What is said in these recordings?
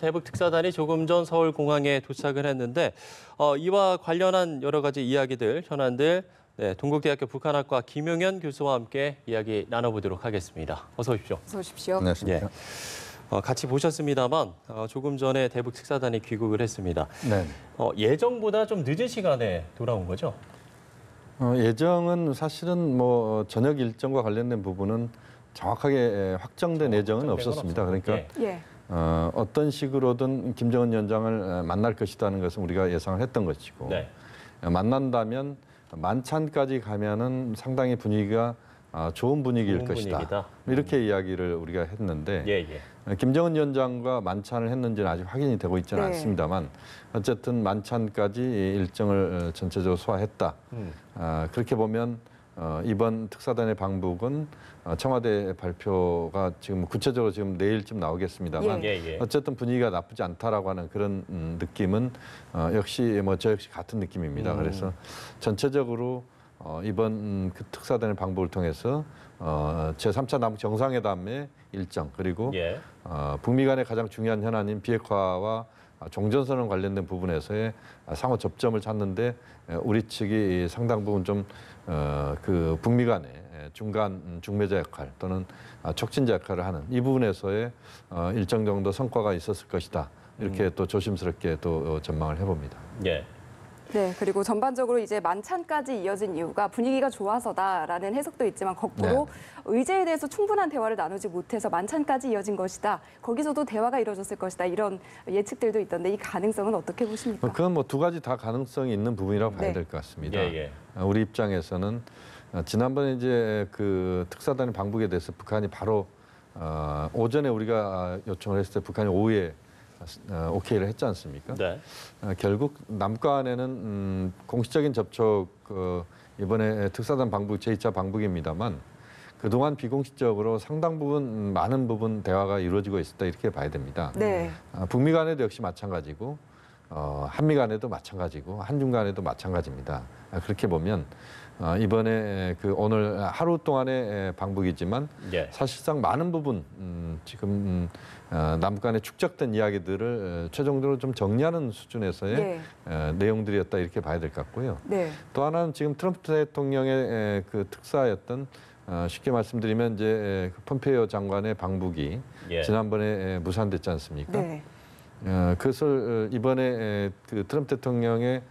대북 특사단이 조금 전 서울공항에 도착을 했는데 이와 관련한 여러 가지 이야기들, 현안들 동국대학교 북한학과 김용현 교수와 함께 이야기 나눠보도록 하겠습니다. 어서 오십시오. 어서 오십시오. 안녕하십니까. 같이 보셨습니다만 조금 전에 대북 특사단이 귀국을 했습니다. 네. 예정보다 좀 늦은 시간에 돌아온 거죠? 예정은 사실은 뭐 저녁 일정과 관련된 부분은 정확하게 확정된 예정은 없었습니다. 그러니까 예. 어떤 식으로든 김정은 위원장을 만날 것이라는 것은 우리가 예상을 했던 것이고 만난다면 만찬까지 가면은 상당히 분위기가 좋은 분위기일 것이다. 분위기다. 이렇게 이야기를 우리가 했는데 김정은 위원장과 만찬을 했는지는 아직 확인이 되고 있지는 않습니다만 어쨌든 만찬까지 일정을 전체적으로 소화했다. 그렇게 보면 이번 특사단의 방북은 청와대 발표가 지금 구체적으로 지금 내일쯤 나오겠습니다만 어쨌든 분위기가 나쁘지 않다라고 하는 그런 느낌은 역시 뭐 저 역시 같은 느낌입니다. 그래서 전체적으로 이번 그 특사단의 방북을 통해서 제3차 남북 정상회담의 일정 그리고 북미 간의 가장 중요한 현안인 비핵화와 종전선언 관련된 부분에서의 상호 접점을 찾는데 우리 측이 상당 부분 좀 그 북미 간의 중간 중매자 역할 또는 촉진자 역할을 하는 이 부분에서의 일정 정도 성과가 있었을 것이다. 이렇게 또 조심스럽게 또 전망을 해봅니다. 네, 그리고 전반적으로 이제 만찬까지 이어진 이유가 분위기가 좋아서다라는 해석도 있지만 거꾸로 의제에 대해서 충분한 대화를 나누지 못해서 만찬까지 이어진 것이다. 거기서도 대화가 이루어졌을 것이다. 이런 예측들도 있던데 이 가능성은 어떻게 보십니까? 그건 뭐 두 가지 다 가능성이 있는 부분이라고 봐야 될 것 같습니다. 우리 입장에서는 지난번에 이제 그 특사단의 방북에 대해서 북한이 바로 오전에 우리가 요청을 했을 때 북한이 오후에 오케이를 했지 않습니까? 결국 남간에는 공식적인 접촉 이번에 특사단 방북 제2차 방북입니다만 그동안 비공식적으로 상당 부분 많은 부분 대화가 이루어지고 있었다 이렇게 봐야 됩니다. 북미 간에도 역시 마찬가지고 한미 간에도 마찬가지고 한중 간에도 마찬가지입니다. 그렇게 보면 이번에 그 오늘 하루 동안의 방북이지만 사실상 많은 부분 지금 남북 간에 축적된 이야기들을 최종적으로 좀 정리하는 수준에서의 내용들이었다 이렇게 봐야 될 것 같고요. 또 하나는 지금 트럼프 대통령의 그 특사였던 쉽게 말씀드리면 이제 폼페이오 장관의 방북이 지난번에 무산됐지 않습니까? 그것을 이번에 그 트럼프 대통령의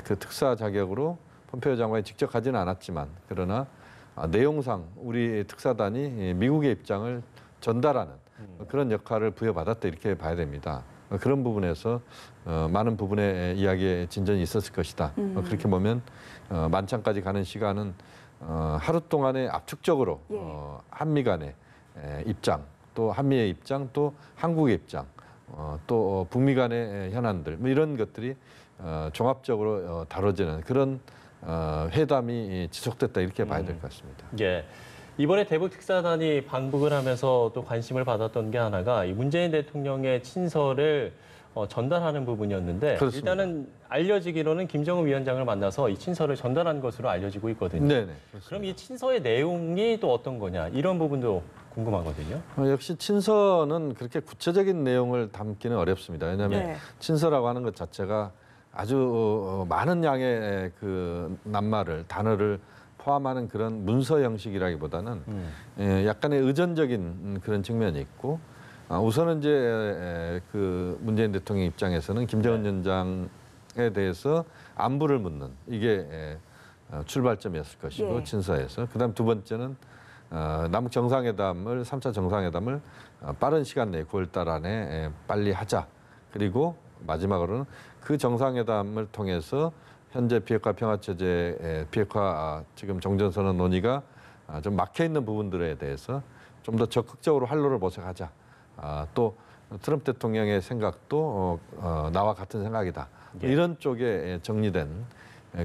그 특사 자격으로 폼페이오 장관이 직접 가지는 않았지만 그러나 내용상 우리 특사단이 미국의 입장을 전달하는 그런 역할을 부여받았다 이렇게 봐야 됩니다. 그런 부분에서 많은 부분의 이야기에 진전이 있었을 것이다. 그렇게 보면 만찬까지 가는 시간은 하루 동안에 압축적으로 한미 간의 입장, 또 한미의 입장, 또 한국의 입장, 또 북미 간의 현안들 뭐 이런 것들이 종합적으로 다뤄지는 그런 회담이 지속됐다 이렇게 봐야 될 것 같습니다. 이번에 대북 특사단이 방북을 하면서 또 관심을 받았던 게 하나가 이 문재인 대통령의 친서를 전달하는 부분이었는데 일단은 알려지기로는 김정은 위원장을 만나서 이 친서를 전달한 것으로 알려지고 있거든요. 그럼 이 친서의 내용이 또 어떤 거냐 이런 부분도 궁금하거든요. 역시 친서는 그렇게 구체적인 내용을 담기는 어렵습니다. 왜냐하면 친서라고 하는 것 자체가 아주 많은 양의 그 낱말을 단어를 포함하는 그런 문서 형식이라기보다는 약간의 의전적인 그런 측면이 있고 우선은 이제 그 문재인 대통령 입장에서는 김정은 위원장에 대해서 안부를 묻는 이게 출발점이었을 것이고 친서에서 그다음 두 번째는 남북 정상회담을 3차 정상회담을 빠른 시간 내에 9월 달 안에 빨리 하자. 그리고 마지막으로는 그 정상회담을 통해서 현재 비핵화 평화체제 비핵화 지금 종전선언 논의가 좀 막혀 있는 부분들에 대해서 좀 더 적극적으로 활로를 모색하자. 또 트럼프 대통령의 생각도 나와 같은 생각이다. 이런 쪽에 정리된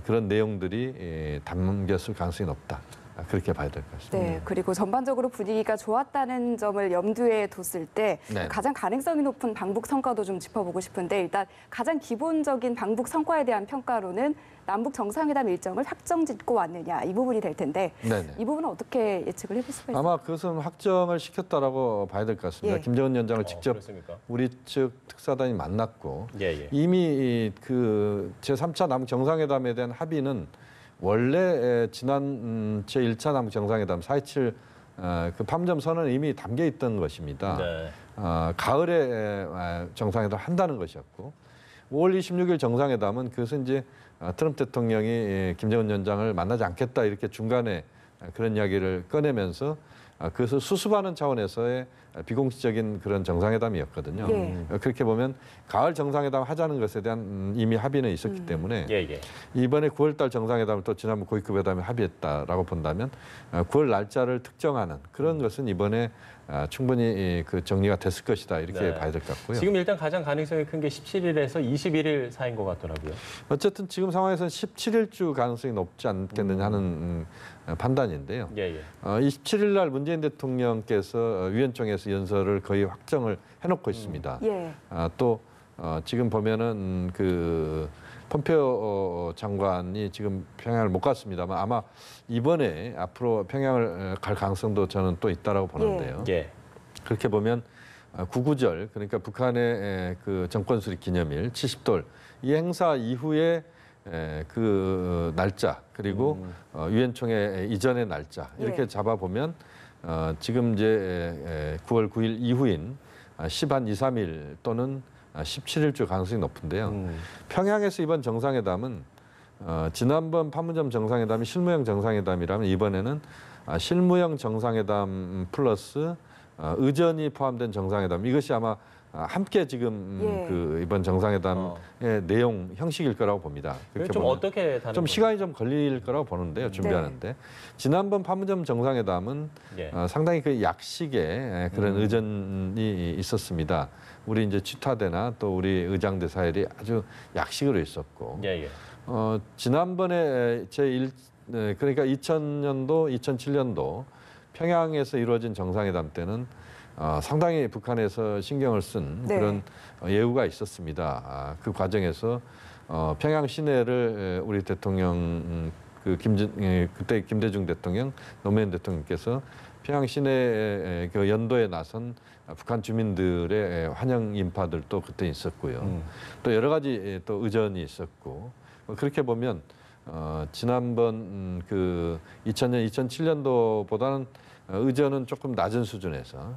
그런 내용들이 담겼을 가능성이 높다. 그렇게 봐야 될 것 같습니다. 네, 그리고 전반적으로 분위기가 좋았다는 점을 염두에 뒀을 때 네. 가장 가능성이 높은 방북 성과도 좀 짚어보고 싶은데 일단 가장 기본적인 방북 성과에 대한 평가로는 남북 정상회담 일정을 확정짓고 왔느냐 이 부분이 될 텐데 네네. 이 부분은 어떻게 예측을 해볼 수가 있을까요? 아마 그것은 확정을 시켰다라고 봐야 될 것 같습니다. 예. 김정은 위원장을 직접 그렇습니까? 우리 측 특사단이 만났고 예. 이미 그 제3차 남북 정상회담에 대한 합의는 원래 지난 제1차 남북 정상회담 4.27 그 판문점 선언에 이미 담겨 있던 것입니다. 네. 가을에 정상회담 한다는 것이었고 5월 26일 정상회담은 그것은 이제 트럼프 대통령이 김정은 위원장을 만나지 않겠다 이렇게 중간에 그런 이야기를 꺼내면서 그것을 수습하는 차원에서의 비공식적인 그런 정상회담이었거든요. 예. 그렇게 보면 가을 정상회담 하자는 것에 대한 이미 합의는 있었기 때문에 예. 이번에 9월달 정상회담을 또 지난번 고위급 회담에 합의했다라고 본다면 9월 날짜를 특정하는 그런 것은 이번에 충분히 그 정리가 됐을 것이다 이렇게 네. 봐야 될 것 같고요. 지금 일단 가장 가능성이 큰 게 17일에서 21일 사이인 것 같더라고요. 어쨌든 지금 상황에서는 17일주 가능성이 높지 않겠느냐 하는 판단인데요. 예. 27일 날 문재인 대통령께서 위원총회에서 연설을 거의 확정을 해놓고 있습니다. 예. 또 지금 보면은 그 폼페오 장관이 지금 평양을 못 갔습니다만 아마 이번에 앞으로 평양을 갈 가능성도 저는 또 있다라고 보는데요. 예. 그렇게 보면 구구절 그러니까 북한의 그 정권 수립 기념일 70돌 이 행사 이후에 그 날짜 그리고 유엔총회 이전의 날짜 이렇게 예. 잡아보면 지금 이제 9월 9일 이후인 10한 2, 3일 또는 17일주 가능성이 높은데요. 평양에서 이번 정상회담은 지난번 판문점 정상회담이 실무형 정상회담이라면 이번에는 실무형 정상회담 플러스 의전이 포함된 정상회담 이것이 아마 함께 지금 예. 그 이번 정상회담의 내용 형식일 거라고 봅니다. 그렇게 좀 보면 어떻게 다른 좀 시간이 좀 걸릴 거라고 보는데요. 준비하는데 지난번 판문점 정상회담은 예. 상당히 그 약식의 그런 의전이 있었습니다. 우리 이제 취타대나 또 우리 의장대 사이리 아주 약식으로 있었고 예. 지난번에 그러니까 2000년도, 2007년도 평양에서 이루어진 정상회담 때는 상당히 북한에서 신경을 쓴 네. 그런 예우가 있었습니다. 그 과정에서 평양 시내를 우리 대통령 그때 김대중 대통령, 노무현 대통령께서 평양 시내 그 연도에 나선 북한 주민들의 환영 인파들도 그때 있었고요. 또 여러 가지 또 의전이 있었고 그렇게 보면 지난번 그 2000년, 2007년도보다는 의전은 조금 낮은 수준에서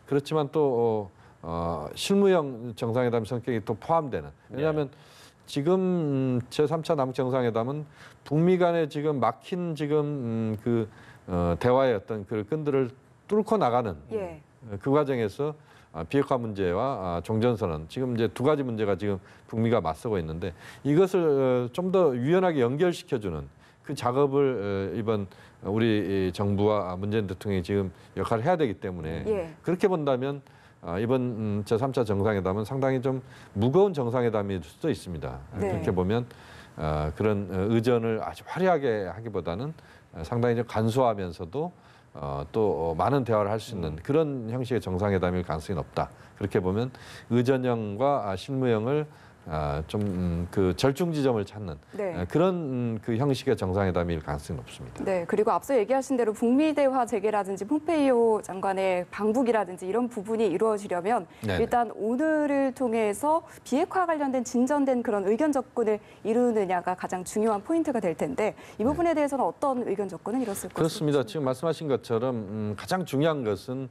그렇지만 또 실무형 정상회담 성격이 또 포함되는 왜냐하면 지금 제3차 남북 정상회담은 북미 간에 지금 막힌 지금 그 대화의 어떤 그 끈들을 뚫고 나가는 예. 그 과정에서 비핵화 문제와 종전선언 지금 이제 두 가지 문제가 지금 북미가 맞서고 있는데 이것을 좀 더 유연하게 연결시켜주는 그 작업을 이번 우리 정부와 문재인 대통령이 지금 역할을 해야 되기 때문에 예. 그렇게 본다면 이번 제3차 정상회담은 상당히 좀 무거운 정상회담일 수도 있습니다. 네. 그렇게 보면 그런 의전을 아주 화려하게 하기보다는 상당히 좀 간소하면서도 또 많은 대화를 할 수 있는 그런 형식의 정상회담일 가능성이 높다. 그렇게 보면 의전형과 실무형을 좀 그 절충 지점을 찾는 네. 그런 그 형식의 정상회담일 가능성이 높습니다. 네, 그리고 앞서 얘기하신 대로 북미 대화 재개라든지 폼페이오 장관의 방북이라든지 이런 부분이 이루어지려면 네네. 일단 오늘을 통해서 비핵화 관련된 진전된 그런 의견 접근을 이루느냐가 가장 중요한 포인트가 될 텐데 이 부분에 대해서는 어떤 의견 접근을 이뤘을 것입니까? 그렇습니다. 지금 말씀하신 것처럼 가장 중요한 것은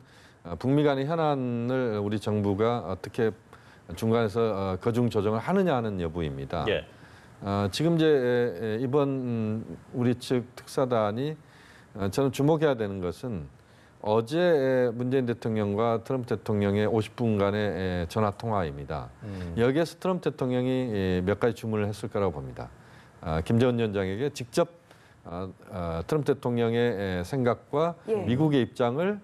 북미 간의 현안을 우리 정부가 어떻게 중간에서 거중 조정을 하느냐 하는 여부입니다. 예. 지금 이제 이번 우리 측 특사단이 저는 주목해야 되는 것은 어제 문재인 대통령과 트럼프 대통령의 50분간의 전화 통화입니다. 여기에서 트럼프 대통령이 몇 가지 주문을 했을 거라고 봅니다. 김정은 위원장에게 직접 트럼프 대통령의 생각과 예. 미국의 입장을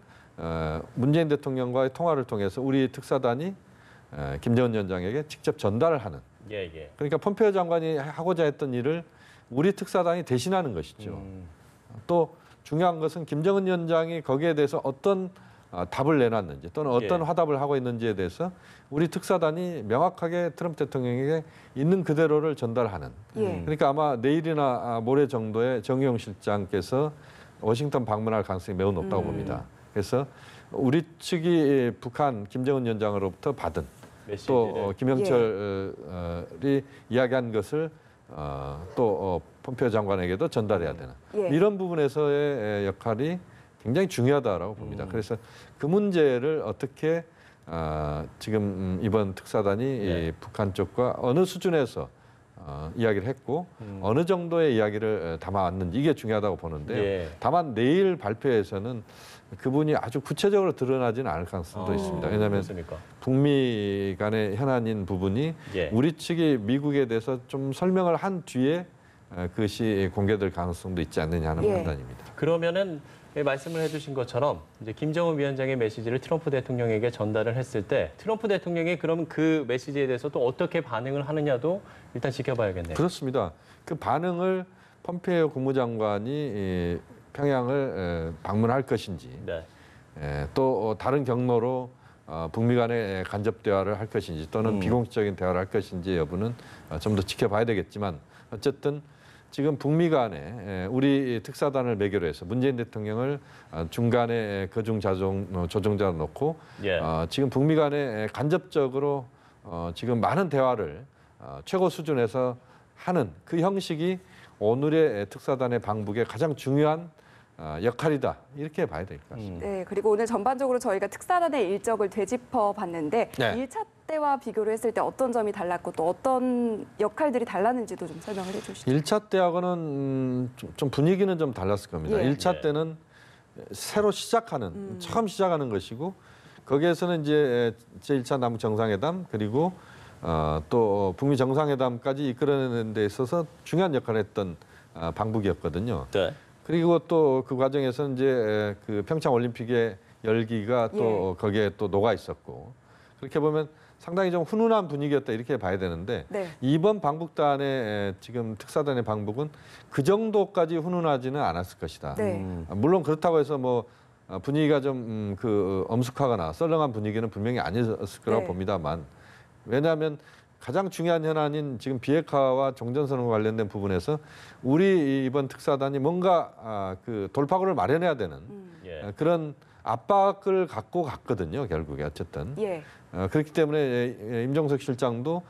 문재인 대통령과의 통화를 통해서 우리 특사단이 김정은 위원장에게 직접 전달을 하는. 예. 그러니까 폼페이오 장관이 하고자 했던 일을 우리 특사단이 대신하는 것이죠. 또 중요한 것은 김정은 위원장이 거기에 대해서 어떤 답을 내놨는지 또는 어떤 화답을 하고 있는지에 대해서 우리 특사단이 명확하게 트럼프 대통령에게 있는 그대로를 전달하는. 그러니까 아마 내일이나 모레 정도에 정의용 실장께서 워싱턴 방문할 가능성이 매우 높다고 봅니다. 그래서 우리 측이 북한 김정은 위원장으로부터 받은 또 김영철이 이야기한 것을 또 폼페이오 장관에게도 전달해야 되는 이런 부분에서의 역할이 굉장히 중요하다라고 봅니다. 그래서 그 문제를 어떻게 지금 이번 특사단이 북한 쪽과 어느 수준에서 이야기를 했고 어느 정도의 이야기를 담아왔는지 이게 중요하다고 보는데요. 다만 내일 발표에서는 그분이 아주 구체적으로 드러나지는 않을 가능성도 있습니다. 왜냐하면 북미 간의 현안인 부분이 우리 측이 미국에 대해서 좀 설명을 한 뒤에 그것이 공개될 가능성도 있지 않느냐 하는 판단입니다. 그러면은 말씀을 해주신 것처럼 이제 김정은 위원장의 메시지를 트럼프 대통령에게 전달을 했을 때 트럼프 대통령이 그럼 그 메시지에 대해서 또 어떻게 반응을 하느냐도 일단 지켜봐야겠네요. 그렇습니다. 그 반응을 폼페이오 국무장관이 평양을 방문할 것인지 또 다른 경로로 북미 간의 간접 대화를 할 것인지 또는 비공식적인 대화를 할 것인지 여부는 좀 더 지켜봐야 되겠지만 어쨌든 지금 북미 간에 우리 특사단을 매개로 해서 문재인 대통령을 중간에 거중 조종자로 놓고 지금 북미 간에 간접적으로 지금 많은 대화를 최고 수준에서 하는 그 형식이 오늘의 특사단의 방북의 가장 중요한 역할이다 이렇게 봐야 될 것 같습니다. 네, 그리고 오늘 전반적으로 저희가 특사단의 일정을 되짚어 봤는데 1차 때와 비교를 했을 때 어떤 점이 달랐고 또 어떤 역할들이 달랐는지도 좀 설명을 해주시죠. 1차 때하고는 좀 분위기는 좀 달랐을 겁니다. 1차 때는 새로 시작하는 처음 시작하는 것이고 거기에서는 이제 제1차 남북 정상회담 그리고 또 북미 정상회담까지 이끌어내는 데 있어서 중요한 역할을 했던 방북이었거든요. 그리고 또 그 과정에서 이제 그 평창 올림픽의 열기가 또 거기에 또 녹아 있었고 그렇게 보면 상당히 좀 훈훈한 분위기였다 이렇게 봐야 되는데 이번 방북단의 지금 특사단의 방북은 그 정도까지 훈훈하지는 않았을 것이다. 물론 그렇다고 해서 뭐 분위기가 좀 그 엄숙하거나 썰렁한 분위기는 분명히 아니었을 거라고 봅니다만 왜냐하면 가장 중요한 현안인 지금 비핵화와 종전선언과 관련된 부분에서 우리 이번 특사단이 뭔가 그 돌파구를 마련해야 되는 그런 압박을 갖고 갔거든요. 결국에 어쨌든 그렇기 때문에 임종석 실장도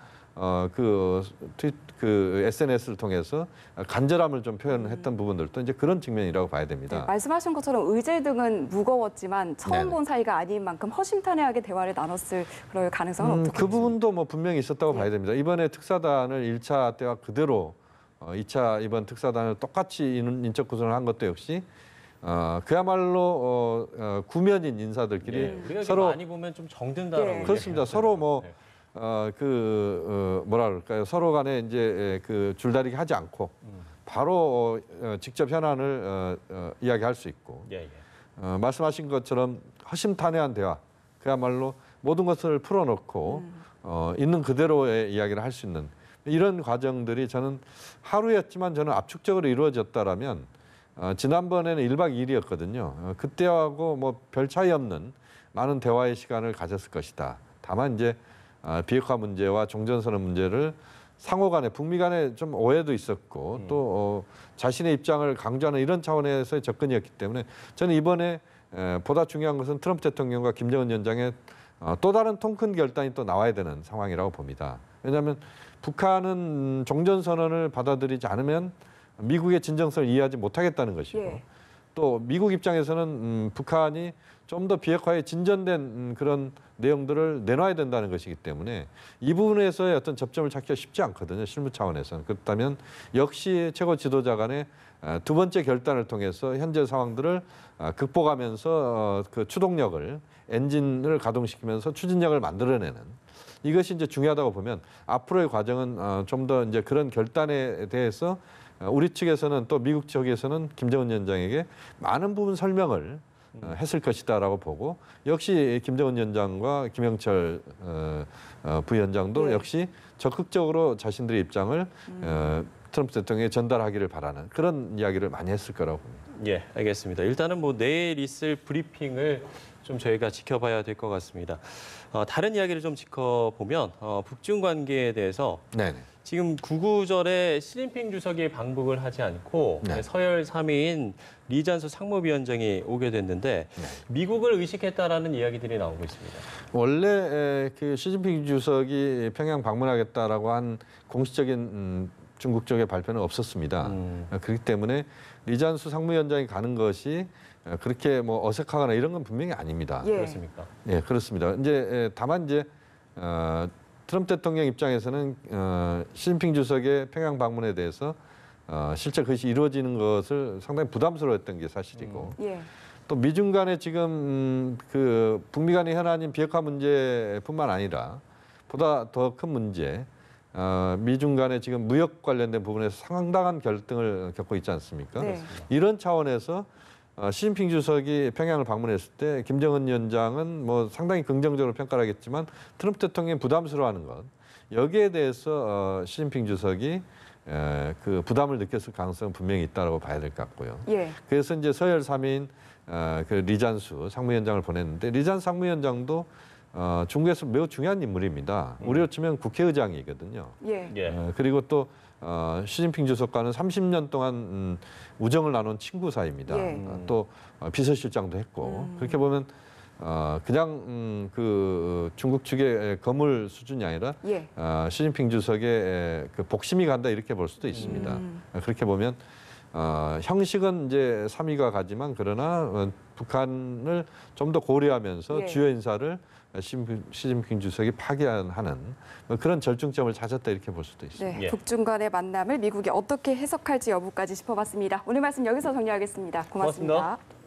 그 SNS를 통해서 간절함을 좀 표현했던 부분들도 이제 그런 측면이라고 봐야 됩니다. 말씀하신 것처럼 의제 등은 무거웠지만 처음 본 사이가 아닌 만큼 허심탄회하게 대화를 나눴을 그럴 가능성은 어떻게 그 부분도 뭐 분명히 있었다고 봐야 됩니다. 이번에 특사단을 1차 때와 그대로 2차 이번 특사단을 똑같이 인적 구성을 한 것도 역시 그야말로 구면인 인사들끼리 서로 많이 보면 좀 정든다라고 그렇습니다. 서로 뭐 뭐라 그럴까요? 서로 간에 이제 그 줄다리기 하지 않고 바로 직접 현안을 이야기할 수 있고 말씀하신 것처럼 허심탄회한 대화 그야말로 모든 것을 풀어놓고 있는 그대로의 이야기를 할 수 있는 이런 과정들이 저는 하루였지만 저는 압축적으로 이루어졌다라면 지난번에는 1박 2일이었거든요. 그때하고 뭐 별 차이 없는 많은 대화의 시간을 가졌을 것이다. 다만 이제 비핵화 문제와 종전선언 문제를 상호 간에 북미 간에 좀 오해도 있었고 또 자신의 입장을 강조하는 이런 차원에서의 접근이었기 때문에 저는 이번에 보다 중요한 것은 트럼프 대통령과 김정은 위원장의 또 다른 통 큰 결단이 또 나와야 되는 상황이라고 봅니다. 왜냐하면 북한은 종전선언을 받아들이지 않으면 미국의 진정성을 이해하지 못하겠다는 것이고 또 미국 입장에서는 북한이 좀 더 비핵화에 진전된 그런 내용들을 내놔야 된다는 것이기 때문에 이 부분에서의 어떤 접점을 찾기가 쉽지 않거든요. 실무 차원에서는. 그렇다면 역시 최고 지도자 간의 두 번째 결단을 통해서 현재 상황들을 극복하면서 그 추동력을 엔진을 가동시키면서 추진력을 만들어내는 이것이 이제 중요하다고 보면 앞으로의 과정은 좀 더 이제 그런 결단에 대해서 우리 측에서는 또 미국 측에서는 김정은 위원장에게 많은 부분 설명을 했을 것이다라고 보고 역시 김정은 위원장과 김영철 부위원장도 역시 적극적으로 자신들의 입장을 트럼프 대통령에 전달하기를 바라는 그런 이야기를 많이 했을 거라고 봅니다. 예, 알겠습니다. 일단은 뭐 내일 있을 브리핑을 좀 저희가 지켜봐야 될 것 같습니다. 다른 이야기를 좀 짚어보면 북중 관계에 대해서 네네. 지금 구구절에 시진핑 주석이 방북을 하지 않고 네. 서열 3위인 리잔수 상무위원장이 오게 됐는데 미국을 의식했다라는 이야기들이 나오고 있습니다. 원래 그 시진핑 주석이 평양 방문하겠다라고 한 공식적인 중국 쪽의 발표는 없었습니다. 그렇기 때문에 리잔수 상무위원장이 가는 것이 그렇게 뭐 어색하거나 이런 건 분명히 아닙니다. 예. 그렇습니까? 예, 그렇습니다. 이제 다만 이제 트럼프 대통령 입장에서는 시진핑 주석의 평양 방문에 대해서 실제 그것이 이루어지는 것을 상당히 부담스러워했던 게 사실이고 예. 또 미중 간에 지금 그 북미 간의 현안인 비핵화 문제뿐만 아니라 보다 더 큰 문제 미중 간에 지금 무역 관련된 부분에서 상당한 갈등을 겪고 있지 않습니까? 네. 이런 차원에서 시진핑 주석이 평양을 방문했을 때 김정은 위원장은 뭐 상당히 긍정적으로 평가를 하겠지만 트럼프 대통령이 부담스러워하는 것 여기에 대해서 시진핑 주석이 그 부담을 느꼈을 가능성은 분명히 있다고 봐야 될 것 같고요. 예. 그래서 이제 서열 3인 그 리잔수 상무위원장을 보냈는데 리잔수 상무위원장도 중국에서 매우 중요한 인물입니다. 우리로 치면 국회의장이거든요. 예. 그리고 또 시진핑 주석과는 30년 동안 우정을 나눈 친구 사이입니다. 예. 또 비서실장도 했고 그렇게 보면 그냥 그 중국 측의 거물 수준이 아니라 예. 시진핑 주석의 그 복심이 간다 이렇게 볼 수도 있습니다. 그렇게 보면 형식은 이제 3위가 가지만 그러나 북한을 좀 더 고려하면서 예. 주요 인사를 시진핑 주석이 파견하는 그런 절충점을 찾았다 이렇게 볼 수도 있습니다. 네, 예. 북중 간의 만남을 미국이 어떻게 해석할지 여부까지 짚어봤습니다. 오늘 말씀 여기서 정리하겠습니다. 고맙습니다. 고맙습니다.